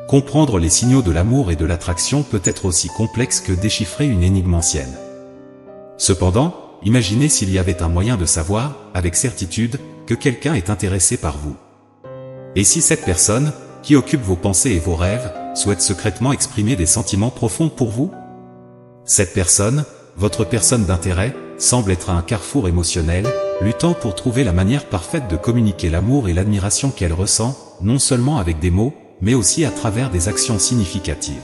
Comprendre les signaux de l'amour et de l'attraction peut être aussi complexe que déchiffrer une énigme ancienne. Cependant, imaginez s'il y avait un moyen de savoir, avec certitude, que quelqu'un est intéressé par vous. Et si cette personne, qui occupe vos pensées et vos rêves, souhaite secrètement exprimer des sentiments profonds pour vous? Cette personne, votre personne d'intérêt, semble être à un carrefour émotionnel, luttant pour trouver la manière parfaite de communiquer l'amour et l'admiration qu'elle ressent, non seulement avec des mots, mais aussi à travers des actions significatives.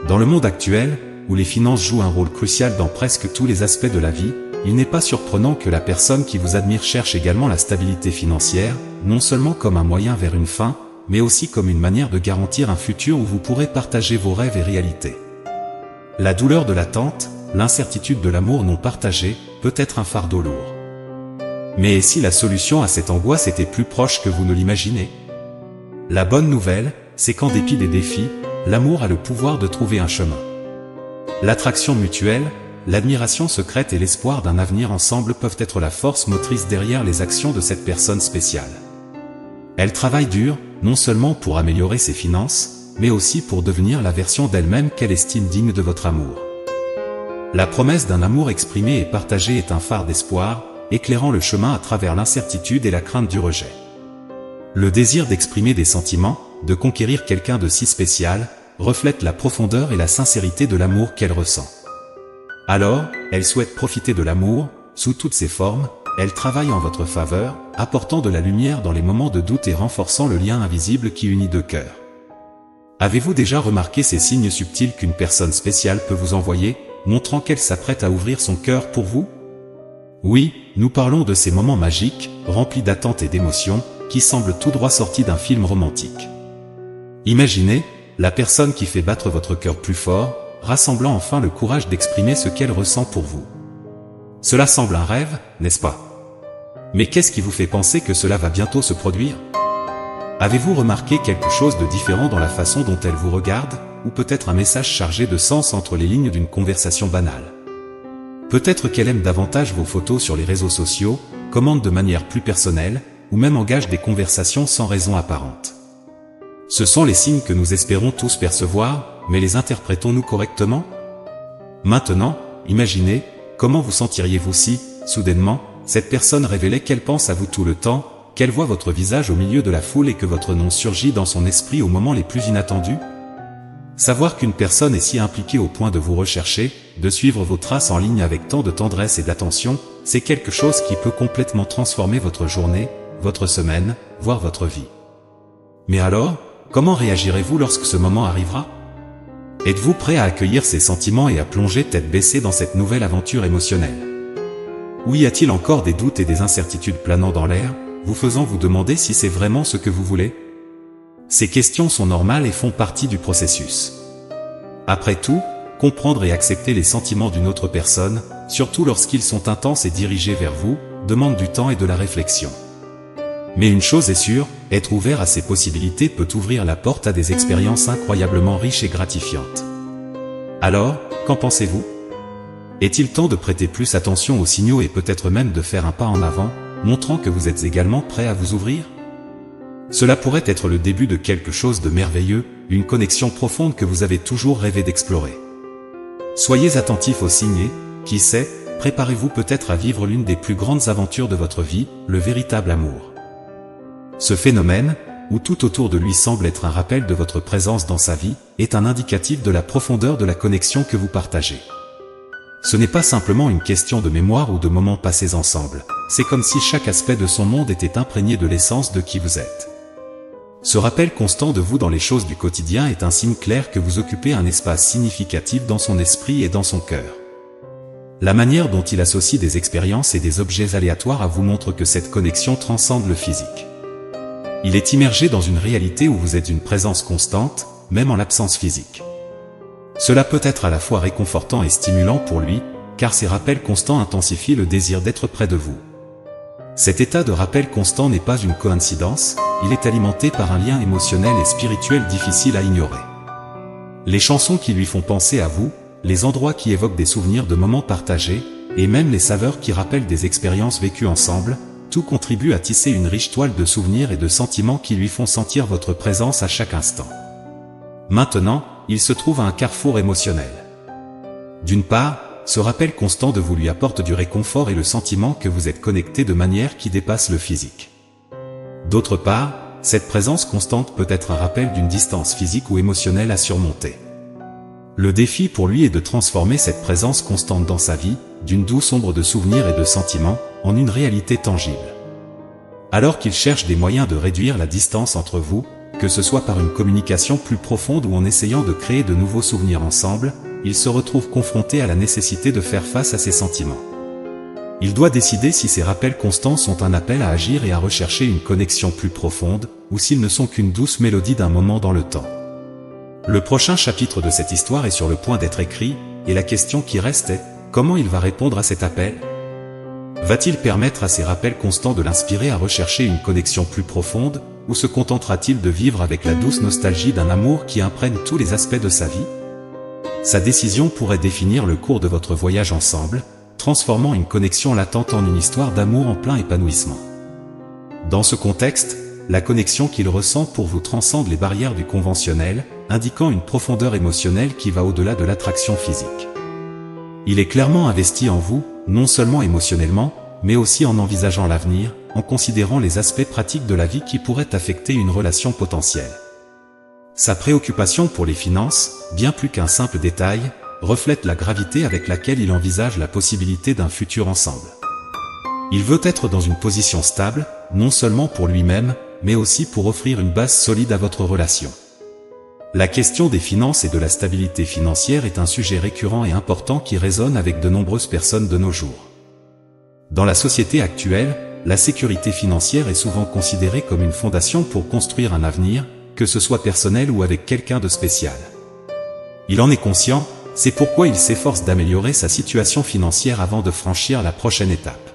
Dans le monde actuel, où les finances jouent un rôle crucial dans presque tous les aspects de la vie, il n'est pas surprenant que la personne qui vous admire cherche également la stabilité financière, non seulement comme un moyen vers une fin, mais aussi comme une manière de garantir un futur où vous pourrez partager vos rêves et réalités. La douleur de l'attente, l'incertitude de l'amour non partagé, peut être un fardeau lourd. Mais si la solution à cette angoisse était plus proche que vous ne l'imaginez? La bonne nouvelle, c'est qu'en dépit des défis, l'amour a le pouvoir de trouver un chemin. L'attraction mutuelle, l'admiration secrète et l'espoir d'un avenir ensemble peuvent être la force motrice derrière les actions de cette personne spéciale. Elle travaille dur, non seulement pour améliorer ses finances, mais aussi pour devenir la version d'elle-même qu'elle estime digne de votre amour. La promesse d'un amour exprimé et partagé est un phare d'espoir, éclairant le chemin à travers l'incertitude et la crainte du rejet. Le désir d'exprimer des sentiments, de conquérir quelqu'un de si spécial, reflète la profondeur et la sincérité de l'amour qu'elle ressent. Alors, elle souhaite profiter de l'amour, sous toutes ses formes, elle travaille en votre faveur, apportant de la lumière dans les moments de doute et renforçant le lien invisible qui unit deux cœurs. Avez-vous déjà remarqué ces signes subtils qu'une personne spéciale peut vous envoyer, montrant qu'elle s'apprête à ouvrir son cœur pour vous? Oui, nous parlons de ces moments magiques, remplis d'attente et d'émotion, qui semblent tout droit sortis d'un film romantique. Imaginez, la personne qui fait battre votre cœur plus fort, rassemblant enfin le courage d'exprimer ce qu'elle ressent pour vous. Cela semble un rêve, n'est-ce pas? Mais qu'est-ce qui vous fait penser que cela va bientôt se produire? Avez-vous remarqué quelque chose de différent dans la façon dont elle vous regarde, ou peut-être un message chargé de sens entre les lignes d'une conversation banale? Peut-être qu'elle aime davantage vos photos sur les réseaux sociaux, commande de manière plus personnelle, ou même engage des conversations sans raison apparente. Ce sont les signes que nous espérons tous percevoir, mais les interprétons-nous correctement? Maintenant, imaginez, comment vous sentiriez-vous si, soudainement, cette personne révélait qu'elle pense à vous tout le temps, qu'elle voit votre visage au milieu de la foule et que votre nom surgit dans son esprit au moment les plus inattendus? Savoir qu'une personne est si impliquée au point de vous rechercher, de suivre vos traces en ligne avec tant de tendresse et d'attention, c'est quelque chose qui peut complètement transformer votre journée, votre semaine, voire votre vie. Mais alors, comment réagirez-vous lorsque ce moment arrivera? Êtes-vous prêt à accueillir ces sentiments et à plonger tête baissée dans cette nouvelle aventure émotionnelle? Ou y a-t-il encore des doutes et des incertitudes planant dans l'air, vous faisant vous demander si c'est vraiment ce que vous voulez? Ces questions sont normales et font partie du processus. Après tout, comprendre et accepter les sentiments d'une autre personne, surtout lorsqu'ils sont intenses et dirigés vers vous, demande du temps et de la réflexion. Mais une chose est sûre, être ouvert à ces possibilités peut ouvrir la porte à des expériences incroyablement riches et gratifiantes. Alors, qu'en pensez-vous? Est-il temps de prêter plus attention aux signaux et peut-être même de faire un pas en avant, montrant que vous êtes également prêt à vous ouvrir? Cela pourrait être le début de quelque chose de merveilleux, une connexion profonde que vous avez toujours rêvé d'explorer. Soyez attentifs aux signes et, qui sait, préparez-vous peut-être à vivre l'une des plus grandes aventures de votre vie, le véritable amour. Ce phénomène, où tout autour de lui semble être un rappel de votre présence dans sa vie, est un indicatif de la profondeur de la connexion que vous partagez. Ce n'est pas simplement une question de mémoire ou de moments passés ensemble, c'est comme si chaque aspect de son monde était imprégné de l'essence de qui vous êtes. Ce rappel constant de vous dans les choses du quotidien est un signe clair que vous occupez un espace significatif dans son esprit et dans son cœur. La manière dont il associe des expériences et des objets aléatoires à vous montre que cette connexion transcende le physique. Il est immergé dans une réalité où vous êtes une présence constante, même en l'absence physique. Cela peut être à la fois réconfortant et stimulant pour lui, car ces rappels constants intensifient le désir d'être près de vous. Cet état de rappel constant n'est pas une coïncidence, il est alimenté par un lien émotionnel et spirituel difficile à ignorer. Les chansons qui lui font penser à vous, les endroits qui évoquent des souvenirs de moments partagés, et même les saveurs qui rappellent des expériences vécues ensemble, tout contribue à tisser une riche toile de souvenirs et de sentiments qui lui font sentir votre présence à chaque instant. Maintenant, il se trouve à un carrefour émotionnel. D'une part, ce rappel constant de vous lui apporte du réconfort et le sentiment que vous êtes connecté de manière qui dépasse le physique. D'autre part, cette présence constante peut être un rappel d'une distance physique ou émotionnelle à surmonter. Le défi pour lui est de transformer cette présence constante dans sa vie, d'une douce ombre de souvenirs et de sentiments, en une réalité tangible. Alors qu'il cherche des moyens de réduire la distance entre vous, que ce soit par une communication plus profonde ou en essayant de créer de nouveaux souvenirs ensemble, il se retrouve confronté à la nécessité de faire face à ses sentiments. Il doit décider si ces rappels constants sont un appel à agir et à rechercher une connexion plus profonde, ou s'ils ne sont qu'une douce mélodie d'un moment dans le temps. Le prochain chapitre de cette histoire est sur le point d'être écrit, et la question qui reste est, comment il va répondre à cet appel? Va-t-il permettre à ces rappels constants de l'inspirer à rechercher une connexion plus profonde, ou se contentera-t-il de vivre avec la douce nostalgie d'un amour qui imprègne tous les aspects de sa vie? Sa décision pourrait définir le cours de votre voyage ensemble, transformant une connexion latente en une histoire d'amour en plein épanouissement. Dans ce contexte, la connexion qu'il ressent pour vous transcende les barrières du conventionnel, indiquant une profondeur émotionnelle qui va au-delà de l'attraction physique. Il est clairement investi en vous, non seulement émotionnellement, mais aussi en envisageant l'avenir, en considérant les aspects pratiques de la vie qui pourraient affecter une relation potentielle. Sa préoccupation pour les finances, bien plus qu'un simple détail, reflète la gravité avec laquelle il envisage la possibilité d'un futur ensemble. Il veut être dans une position stable, non seulement pour lui-même, mais aussi pour offrir une base solide à votre relation. La question des finances et de la stabilité financière est un sujet récurrent et important qui résonne avec de nombreuses personnes de nos jours. Dans la société actuelle, la sécurité financière est souvent considérée comme une fondation pour construire un avenir, que ce soit personnel ou avec quelqu'un de spécial. Il en est conscient, c'est pourquoi il s'efforce d'améliorer sa situation financière avant de franchir la prochaine étape.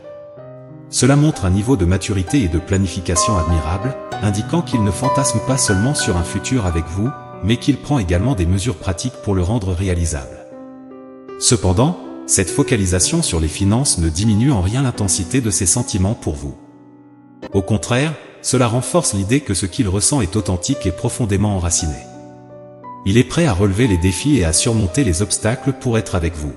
Cela montre un niveau de maturité et de planification admirable, indiquant qu'il ne fantasme pas seulement sur un futur avec vous, mais qu'il prend également des mesures pratiques pour le rendre réalisable. Cependant, cette focalisation sur les finances ne diminue en rien l'intensité de ses sentiments pour vous. Au contraire, cela renforce l'idée que ce qu'il ressent est authentique et profondément enraciné. Il est prêt à relever les défis et à surmonter les obstacles pour être avec vous.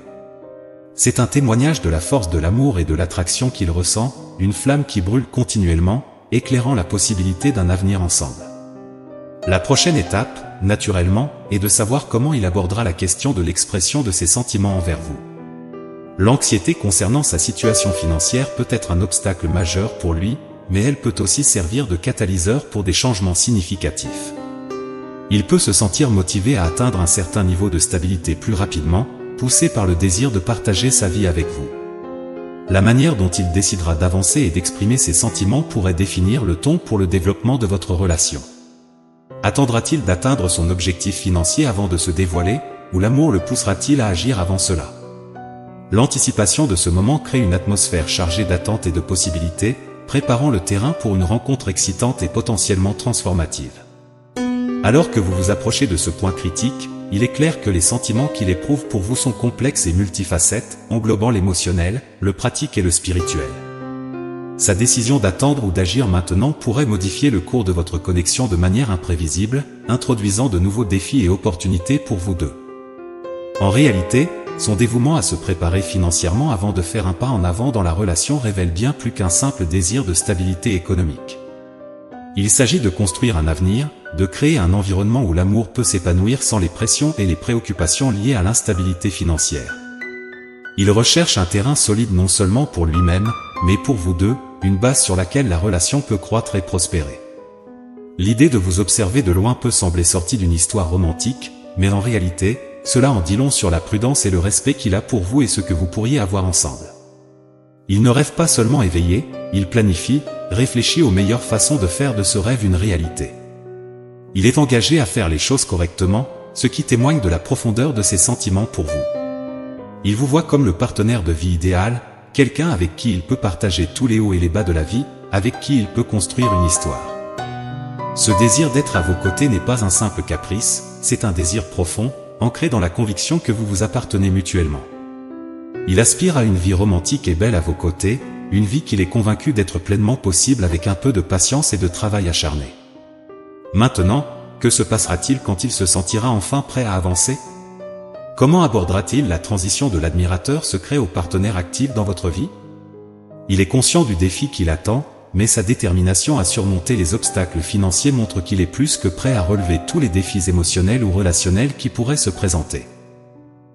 C'est un témoignage de la force de l'amour et de l'attraction qu'il ressent, une flamme qui brûle continuellement, éclairant la possibilité d'un avenir ensemble. La prochaine étape, naturellement, est de savoir comment il abordera la question de l'expression de ses sentiments envers vous. L'anxiété concernant sa situation financière peut être un obstacle majeur pour lui, mais elle peut aussi servir de catalyseur pour des changements significatifs. Il peut se sentir motivé à atteindre un certain niveau de stabilité plus rapidement, poussé par le désir de partager sa vie avec vous. La manière dont il décidera d'avancer et d'exprimer ses sentiments pourrait définir le ton pour le développement de votre relation. Attendra-t-il d'atteindre son objectif financier avant de se dévoiler, ou l'amour le poussera-t-il à agir avant cela? L'anticipation de ce moment crée une atmosphère chargée d'attentes et de possibilités, préparant le terrain pour une rencontre excitante et potentiellement transformative. Alors que vous vous approchez de ce point critique, il est clair que les sentiments qu'il éprouve pour vous sont complexes et multifacettes, englobant l'émotionnel, le pratique et le spirituel. Sa décision d'attendre ou d'agir maintenant pourrait modifier le cours de votre connexion de manière imprévisible, introduisant de nouveaux défis et opportunités pour vous deux. En réalité, son dévouement à se préparer financièrement avant de faire un pas en avant dans la relation révèle bien plus qu'un simple désir de stabilité économique. Il s'agit de construire un avenir, de créer un environnement où l'amour peut s'épanouir sans les pressions et les préoccupations liées à l'instabilité financière. Il recherche un terrain solide non seulement pour lui-même, mais pour vous deux, une base sur laquelle la relation peut croître et prospérer. L'idée de vous observer de loin peut sembler sortie d'une histoire romantique, mais en réalité, cela en dit long sur la prudence et le respect qu'il a pour vous et ce que vous pourriez avoir ensemble. Il ne rêve pas seulement éveillé, il planifie, réfléchit aux meilleures façons de faire de ce rêve une réalité. Il est engagé à faire les choses correctement, ce qui témoigne de la profondeur de ses sentiments pour vous. Il vous voit comme le partenaire de vie idéal, quelqu'un avec qui il peut partager tous les hauts et les bas de la vie, avec qui il peut construire une histoire. Ce désir d'être à vos côtés n'est pas un simple caprice, c'est un désir profond, ancré dans la conviction que vous vous appartenez mutuellement. Il aspire à une vie romantique et belle à vos côtés, une vie qu'il est convaincu d'être pleinement possible avec un peu de patience et de travail acharné. Maintenant, que se passera-t-il quand il se sentira enfin prêt à avancer? Comment abordera-t-il la transition de l'admirateur secret au partenaire actif dans votre vie? Il est conscient du défi qui l'attend, mais sa détermination à surmonter les obstacles financiers montre qu'il est plus que prêt à relever tous les défis émotionnels ou relationnels qui pourraient se présenter.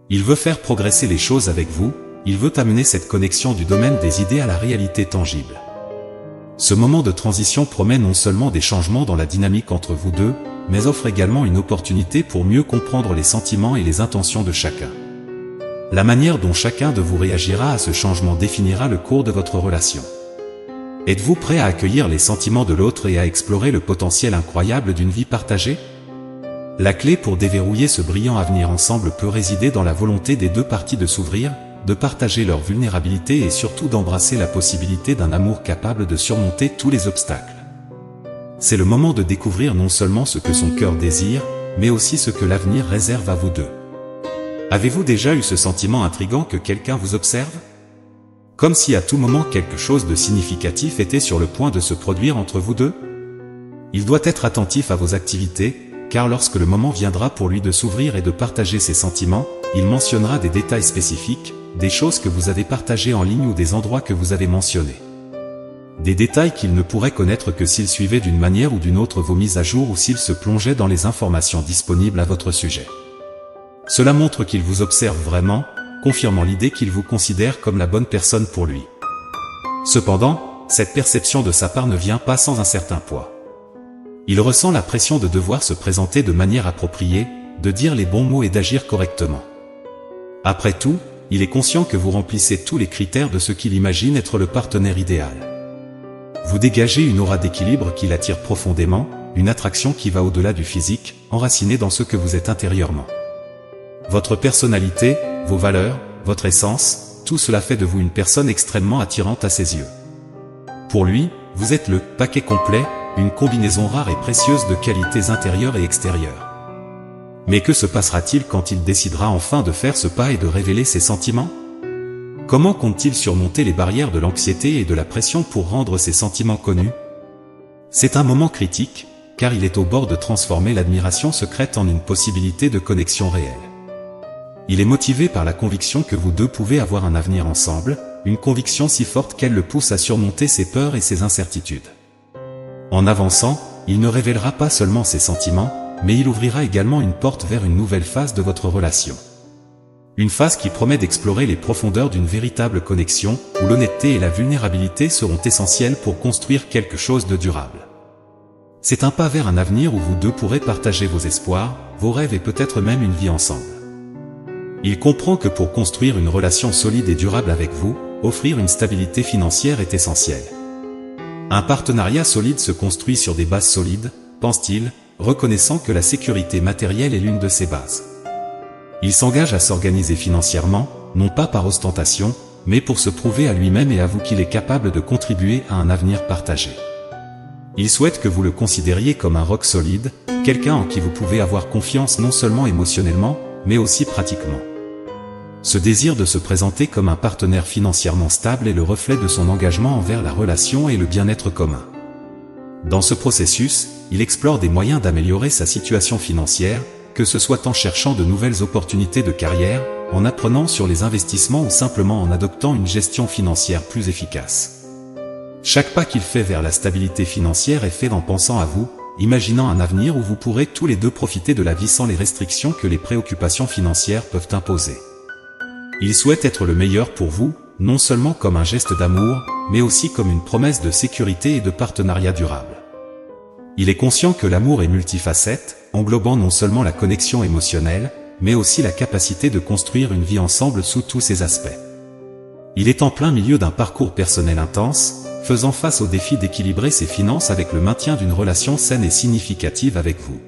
Il veut faire progresser les choses avec vous, il veut amener cette connexion du domaine des idées à la réalité tangible. Ce moment de transition promet non seulement des changements dans la dynamique entre vous deux, mais offre également une opportunité pour mieux comprendre les sentiments et les intentions de chacun. La manière dont chacun de vous réagira à ce changement définira le cours de votre relation. Êtes-vous prêt à accueillir les sentiments de l'autre et à explorer le potentiel incroyable d'une vie partagée? La clé pour déverrouiller ce brillant avenir ensemble peut résider dans la volonté des deux parties de s'ouvrir, de partager leur vulnérabilité et surtout d'embrasser la possibilité d'un amour capable de surmonter tous les obstacles. C'est le moment de découvrir non seulement ce que son cœur désire, mais aussi ce que l'avenir réserve à vous deux. Avez-vous déjà eu ce sentiment intrigant que quelqu'un vous observe? Comme si à tout moment quelque chose de significatif était sur le point de se produire entre vous deux? Il doit être attentif à vos activités, car lorsque le moment viendra pour lui de s'ouvrir et de partager ses sentiments, il mentionnera des détails spécifiques, des choses que vous avez partagées en ligne ou des endroits que vous avez mentionnés. Des détails qu'il ne pourrait connaître que s'il suivait d'une manière ou d'une autre vos mises à jour ou s'il se plongeait dans les informations disponibles à votre sujet. Cela montre qu'il vous observe vraiment, confirmant l'idée qu'il vous considère comme la bonne personne pour lui. Cependant, cette perception de sa part ne vient pas sans un certain poids. Il ressent la pression de devoir se présenter de manière appropriée, de dire les bons mots et d'agir correctement. Après tout, il est conscient que vous remplissez tous les critères de ce qu'il imagine être le partenaire idéal. Vous dégagez une aura d'équilibre qui l'attire profondément, une attraction qui va au-delà du physique, enracinée dans ce que vous êtes intérieurement. Votre personnalité, vos valeurs, votre essence, tout cela fait de vous une personne extrêmement attirante à ses yeux. Pour lui, vous êtes le paquet complet, une combinaison rare et précieuse de qualités intérieures et extérieures. Mais que se passera-t-il quand il décidera enfin de faire ce pas et de révéler ses sentiments? Comment compte-t-il surmonter les barrières de l'anxiété et de la pression pour rendre ses sentiments connus? C'est un moment critique, car il est au bord de transformer l'admiration secrète en une possibilité de connexion réelle. Il est motivé par la conviction que vous deux pouvez avoir un avenir ensemble, une conviction si forte qu'elle le pousse à surmonter ses peurs et ses incertitudes. En avançant, il ne révélera pas seulement ses sentiments, mais il ouvrira également une porte vers une nouvelle phase de votre relation. Une phase qui promet d'explorer les profondeurs d'une véritable connexion, où l'honnêteté et la vulnérabilité seront essentielles pour construire quelque chose de durable. C'est un pas vers un avenir où vous deux pourrez partager vos espoirs, vos rêves et peut-être même une vie ensemble. Il comprend que pour construire une relation solide et durable avec vous, offrir une stabilité financière est essentiel. Un partenariat solide se construit sur des bases solides, pense-t-il, reconnaissant que la sécurité matérielle est l'une de ses bases. Il s'engage à s'organiser financièrement, non pas par ostentation, mais pour se prouver à lui-même et à vous qu'il est capable de contribuer à un avenir partagé. Il souhaite que vous le considériez comme un roc solide, quelqu'un en qui vous pouvez avoir confiance non seulement émotionnellement, mais aussi pratiquement. Ce désir de se présenter comme un partenaire financièrement stable est le reflet de son engagement envers la relation et le bien-être commun. Dans ce processus, il explore des moyens d'améliorer sa situation financière, que ce soit en cherchant de nouvelles opportunités de carrière, en apprenant sur les investissements ou simplement en adoptant une gestion financière plus efficace. Chaque pas qu'il fait vers la stabilité financière est fait en pensant à vous, imaginant un avenir où vous pourrez tous les deux profiter de la vie sans les restrictions que les préoccupations financières peuvent imposer. Il souhaite être le meilleur pour vous, non seulement comme un geste d'amour, mais aussi comme une promesse de sécurité et de partenariat durable. Il est conscient que l'amour est multifacette, englobant non seulement la connexion émotionnelle, mais aussi la capacité de construire une vie ensemble sous tous ses aspects. Il est en plein milieu d'un parcours personnel intense, faisant face au défi d'équilibrer ses finances avec le maintien d'une relation saine et significative avec vous.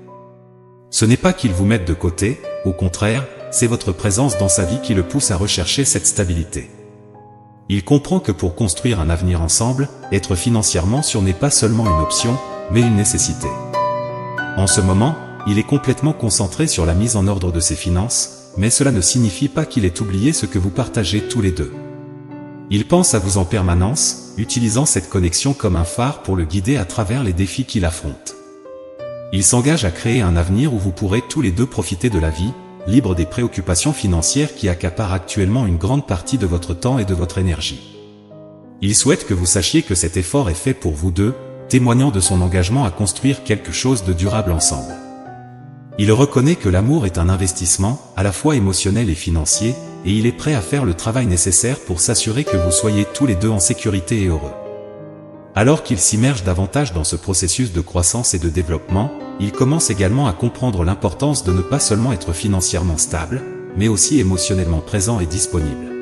Ce n'est pas qu'il vous mette de côté, au contraire, c'est votre présence dans sa vie qui le pousse à rechercher cette stabilité. Il comprend que pour construire un avenir ensemble, être financièrement sûr n'est pas seulement une option, mais une nécessité. En ce moment, il est complètement concentré sur la mise en ordre de ses finances, mais cela ne signifie pas qu'il ait oublié ce que vous partagez tous les deux. Il pense à vous en permanence, utilisant cette connexion comme un phare pour le guider à travers les défis qu'il affronte. Il s'engage à créer un avenir où vous pourrez tous les deux profiter de la vie, libre des préoccupations financières qui accaparent actuellement une grande partie de votre temps et de votre énergie. Il souhaite que vous sachiez que cet effort est fait pour vous deux, témoignant de son engagement à construire quelque chose de durable ensemble. Il reconnaît que l'amour est un investissement, à la fois émotionnel et financier, et il est prêt à faire le travail nécessaire pour s'assurer que vous soyez tous les deux en sécurité et heureux. Alors qu'il s'immerge davantage dans ce processus de croissance et de développement, il commence également à comprendre l'importance de ne pas seulement être financièrement stable, mais aussi émotionnellement présent et disponible.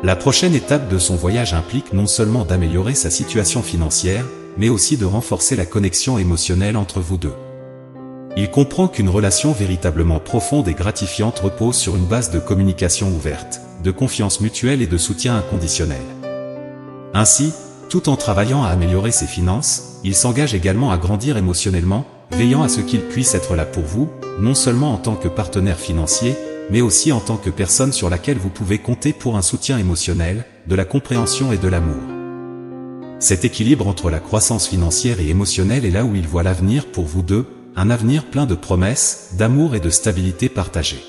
La prochaine étape de son voyage implique non seulement d'améliorer sa situation financière, mais aussi de renforcer la connexion émotionnelle entre vous deux. Il comprend qu'une relation véritablement profonde et gratifiante repose sur une base de communication ouverte, de confiance mutuelle et de soutien inconditionnel. Ainsi, tout en travaillant à améliorer ses finances, il s'engage également à grandir émotionnellement, veillant à ce qu'il puisse être là pour vous, non seulement en tant que partenaire financier, mais aussi en tant que personne sur laquelle vous pouvez compter pour un soutien émotionnel, de la compréhension et de l'amour. Cet équilibre entre la croissance financière et émotionnelle est là où il voit l'avenir pour vous deux, un avenir plein de promesses, d'amour et de stabilité partagée.